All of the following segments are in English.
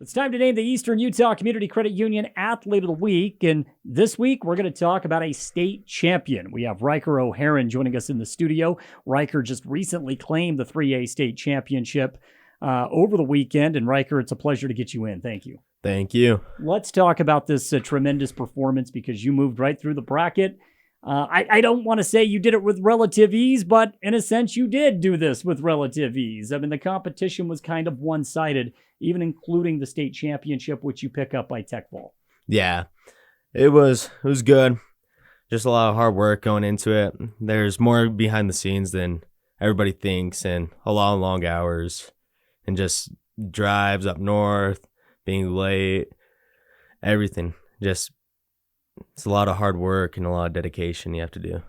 It's time to name the Eastern Utah Community Credit Union Athlete of the Week. And this week, we're going to talk about a state champion. We have Ryker O'Hearon joining us in the studio. Ryker just recently claimed the 3A state championship over the weekend. And Ryker, it's a pleasure to get you in. Thank you. Thank you. Let's talk about this tremendous performance because you moved right through the bracket. I don't want to say you did it with relative ease, but in a sense, you did do this with relative ease. I mean, the competition was kind of one-sided, even including the state championship, which you pick up by Tech Ball. Yeah, it was good. Just a lot of hard work going into it. There's more behind the scenes than everybody thinks, and a lot of long hours, and just drives up north, being late, everything. It's a lot of hard work and a lot of dedication you have to do.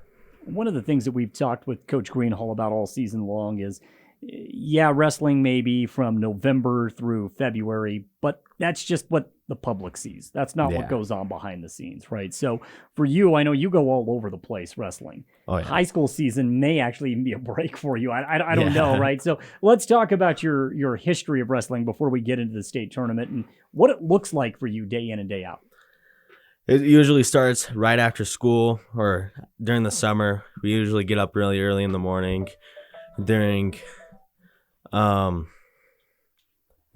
One of the things that we've talked with Coach Greenhall about all season long is, yeah, wrestling maybe from November through February, but that's just what the public sees. That's not what goes on behind the scenes, right? So for you, I know you go all over the place wrestling. Oh, yeah. High school season may actually even be a break for you. I don't know, right? So let's talk about your history of wrestling before we get into the state tournament and what it looks like for you day in and day out. It usually starts right after school or during the summer. We usually get up really early in the morning.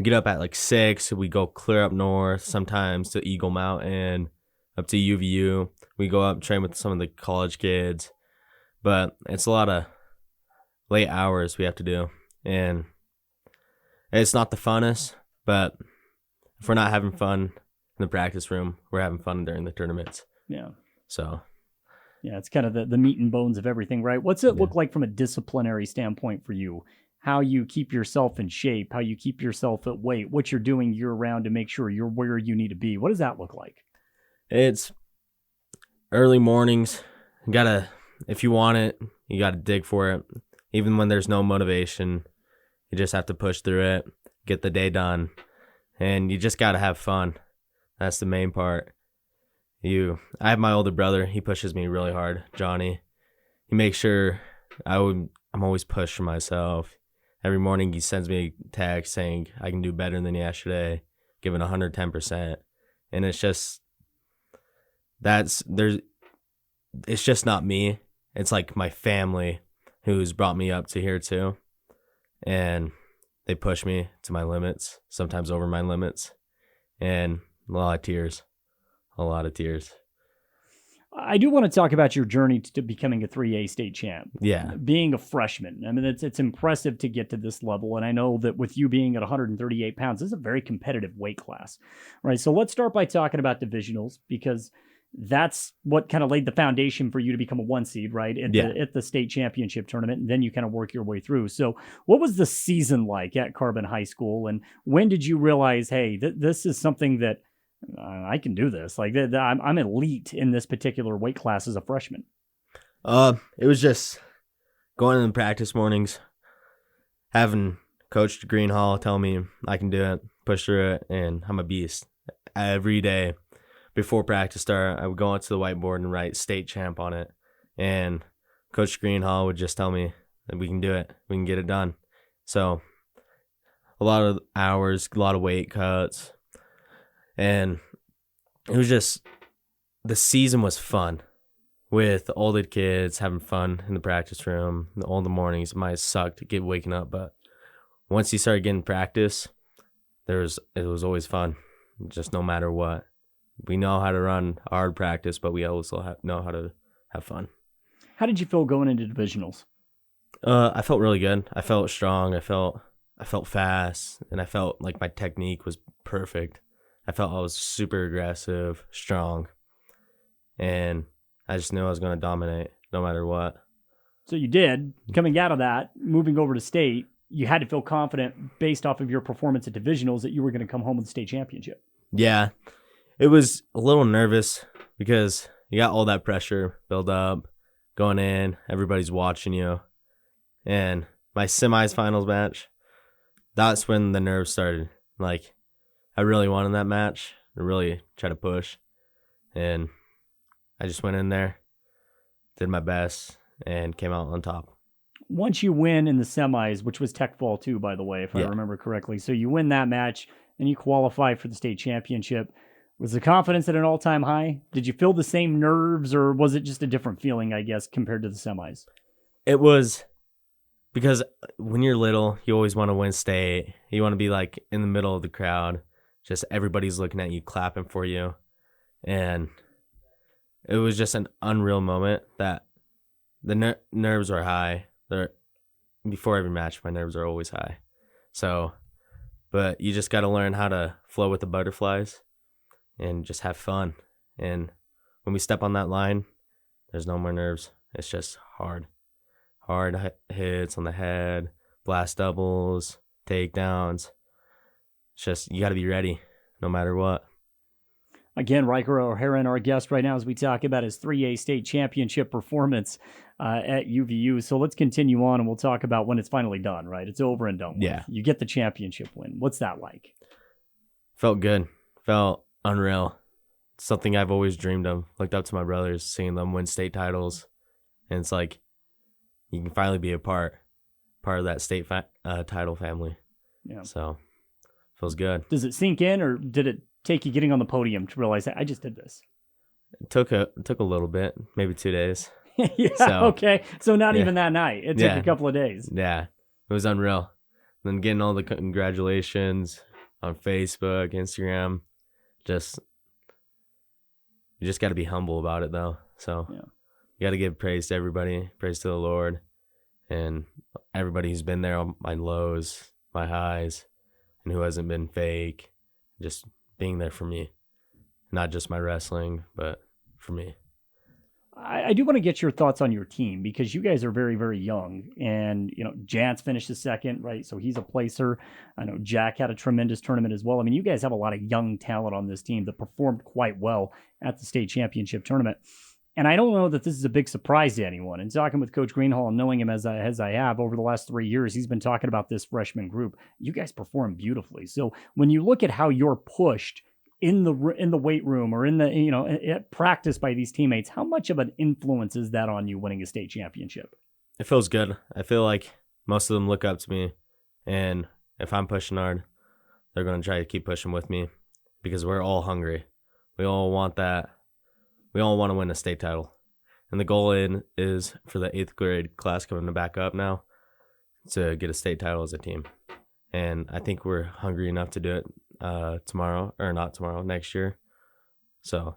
Get up at like 6. We go clear up north, sometimes to Eagle Mountain, up to UVU. We go up, train with some of the college kids. But it's a lot of late hours we have to do. And it's not the funnest, but if we're not having fun in the practice room, we're having fun during the tournaments. Yeah. So. Yeah, it's kind of the meat and bones of everything, right? What's it look like from a disciplinary standpoint for you? How you keep yourself in shape, how you keep yourself at weight, what you're doing year round to make sure you're where you need to be. What does that look like? It's early mornings. If you want it, you gotta dig for it. Even when there's no motivation, you just have to push through it, get the day done, and you just gotta have fun. That's the main part. I have my older brother. He pushes me really hard, Johnny. He makes sure I'm always pushing myself. Every morning he sends me a text saying I can do better than yesterday, giving 110%. And it's just it's just not me. It's like my family who's brought me up to here too. And they push me to my limits, sometimes over my limits. And a lot of tears. I do want to talk about your journey to becoming a 3A state champ. Yeah. Being a freshman. I mean, it's impressive to get to this level. And I know that with you being at 138 pounds, this is a very competitive weight class, right? So let's start by talking about divisionals because that's what kind of laid the foundation for you to become a 1 seed, right? At the state championship tournament. And then you kind of work your way through. So what was the season like at Carbon High School? And when did you realize, hey, this is something that I can do this. Like I'm elite in this particular weight class as a freshman. It was just going in the practice mornings, having Coach Greenhall tell me I can do it, push through it, and I'm a beast. Every day before practice start, I would go onto the whiteboard and write state champ on it. And Coach Greenhall would just tell me that we can do it. We can get it done. So a lot of hours, a lot of weight cuts. And it was just, the season was fun with all the kids having fun in the practice room. All the mornings might suck to get waking up, but once you started getting practice, it was always fun, just no matter what. We know how to run hard practice, but we also know how to have fun. How did you feel going into divisionals? I felt really good. I felt strong. I felt fast, and I felt like my technique was perfect. I felt I was super aggressive, strong, and I just knew I was going to dominate no matter what. So you did. Coming out of that, moving over to state, you had to feel confident based off of your performance at divisionals that you were going to come home with the state championship. Yeah, it was a little nervous because you got all that pressure build up, going in, everybody's watching you. And my semifinals match, that's when the nerves started. Like, I really wanted that match. I really tried to push. And I just went in there, did my best, and came out on top. Once you win in the semis, which was Tech Fall too, by the way, if I remember correctly. So you win that match. and you qualify for the state championship. Was the confidence at an all-time high? Did you feel the same nerves, or was it just a different feeling, I guess, compared to the semis? It was because when you're little, you always want to win state. You want to be like in the middle of the crowd. Just everybody's looking at you, clapping for you. And it was just an unreal moment that the nerves are high. Before every match, my nerves are always high. So, but you just got to learn how to flow with the butterflies and just have fun. And when we step on that line, there's no more nerves. It's just hard hits on the head, blast doubles, takedowns. It's just, you got to be ready no matter what. Again, Ryker O'Hearon, our guest right now, as we talk about his 3A state championship performance at UVU. So let's continue on, and we'll talk about when it's finally done, right? It's over and done with. Yeah. You get the championship win. What's that like? Felt good. Felt unreal. Something I've always dreamed of. Looked up to my brothers, seeing them win state titles. And it's like, you can finally be a part of that state title family. Yeah. So, feels good. Does it sink in, or did it take you getting on the podium to realize that I just did this? It took a little bit, maybe 2 days. Yeah, so, okay. So not even that night. It took a couple of days. Yeah, it was unreal. And then getting all the congratulations on Facebook, Instagram, you just got to be humble about it, though. So you got to give praise to everybody, praise to the Lord, and everybody who's been there on my lows, my highs, and who hasn't been fake, just being there for me. Not just my wrestling, but for me. I do want to get your thoughts on your team, because you guys are very, very young. And, Jance finished the second, right? So he's a placer. I know Jack had a tremendous tournament as well. I mean, you guys have a lot of young talent on this team that performed quite well at the state championship tournament. And I don't know that this is a big surprise to anyone. And talking with Coach Greenhall and knowing him as I have over the last 3 years, he's been talking about this freshman group. You guys perform beautifully. So when you look at how you're pushed in the weight room or in the at practice by these teammates, how much of an influence is that on you winning a state championship? It feels good. I feel like most of them look up to me, and if I'm pushing hard, they're going to try to keep pushing with me, because we're all hungry. We all want that. We all want to win a state title, and the goal is for the 8th grade class coming back up now to get a state title as a team, and I think we're hungry enough to do it next year. So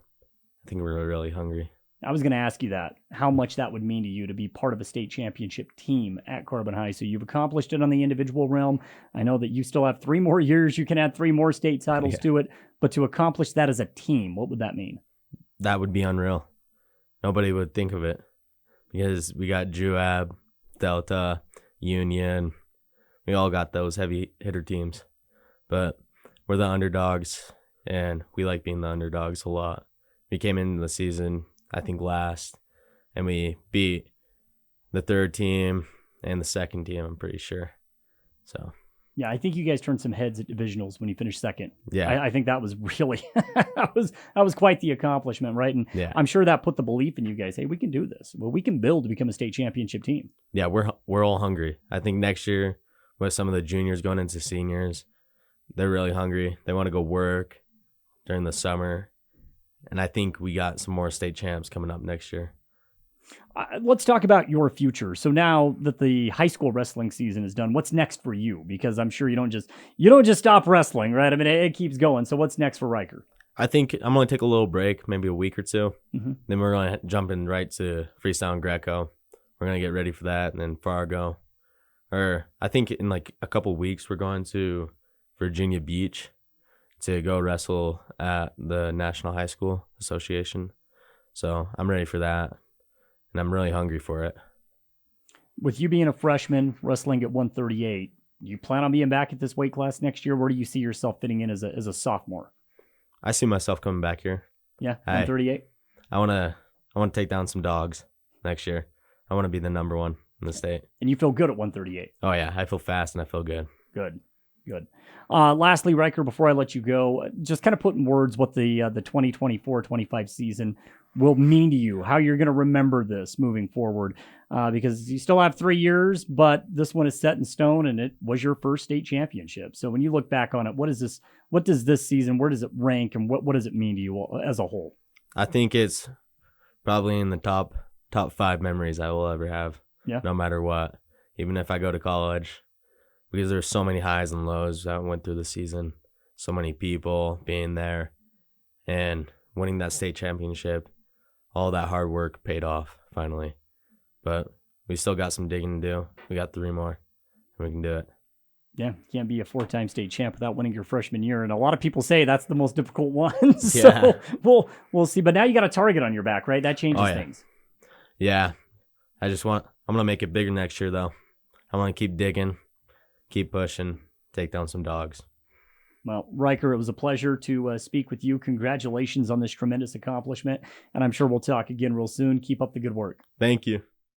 I think we're really hungry. I was going to ask you that, how much that would mean to you to be part of a state championship team at Carbon High. So you've accomplished it on the individual realm. I know that you still have 3 more years. You can add 3 more state titles to it, but to accomplish that as a team, what would that mean? That would be unreal. Nobody would think of it, because we got Juab, Delta, Union. We all got those heavy hitter teams, but we're the underdogs, and we like being the underdogs a lot. We came into the season, I think, last, and we beat the 3rd team and the 2nd team, I'm pretty sure. So yeah, I think you guys turned some heads at divisionals when you finished 2nd. Yeah, I think that was really that was quite the accomplishment, right? And I'm sure that put the belief in you guys. Hey, we can do this. Well, we can build to become a state championship team. Yeah, we're all hungry. I think next year, with some of the juniors going into seniors, they're really hungry. They want to go work during the summer. And I think we got some more state champs coming up next year. Let's talk about your future. So now that the high school wrestling season is done, what's next for you? Because I'm sure you don't just stop wrestling, right? I mean, it keeps going. So what's next for Ryker? I think I'm going to take a little break, maybe a week or 2. Mm-hmm. Then we're going to jump in right to freestyle and Greco. We're going to get ready for that, and then Fargo. Or I think in like a couple weeks, we're going to Virginia Beach to go wrestle at the National High School Association. So I'm ready for that, and I'm really hungry for it. With you being a freshman wrestling at 138, you plan on being back at this weight class next year? Where do you see yourself fitting in as a sophomore? I see myself coming back here. Yeah, 138. I want to take down some dogs next year. I want to be the number 1 in the state. And you feel good at 138? Oh yeah, I feel fast and I feel good. Good. Lastly, Ryker, before I let you go, just kind of put in words what the 2024-25 season will mean to you, how you're going to remember this moving forward. because you still have 3 years, but this one is set in stone, and it was your first state championship. So when you look back on it, what does this season, where does it rank, and what does it mean to you as a whole? I think it's probably in the top 5 memories I will ever have. Yeah. No matter what, even if I go to college, because there's so many highs and lows that went through the season, so many people being there, and winning that state championship. All that hard work paid off finally, but we still got some digging to do. We got 3 more, and we can do it. Yeah, you can't be a 4-time state champ without winning your freshman year, and a lot of people say that's the most difficult one. So Yeah. we'll see. But now you got a target on your back, right? That changes things. Yeah, I'm gonna make it bigger next year though. I'm gonna keep digging, keep pushing, take down some dogs. Well, Ryker, it was a pleasure to speak with you. Congratulations on this tremendous accomplishment, and I'm sure we'll talk again real soon. Keep up the good work. Thank you.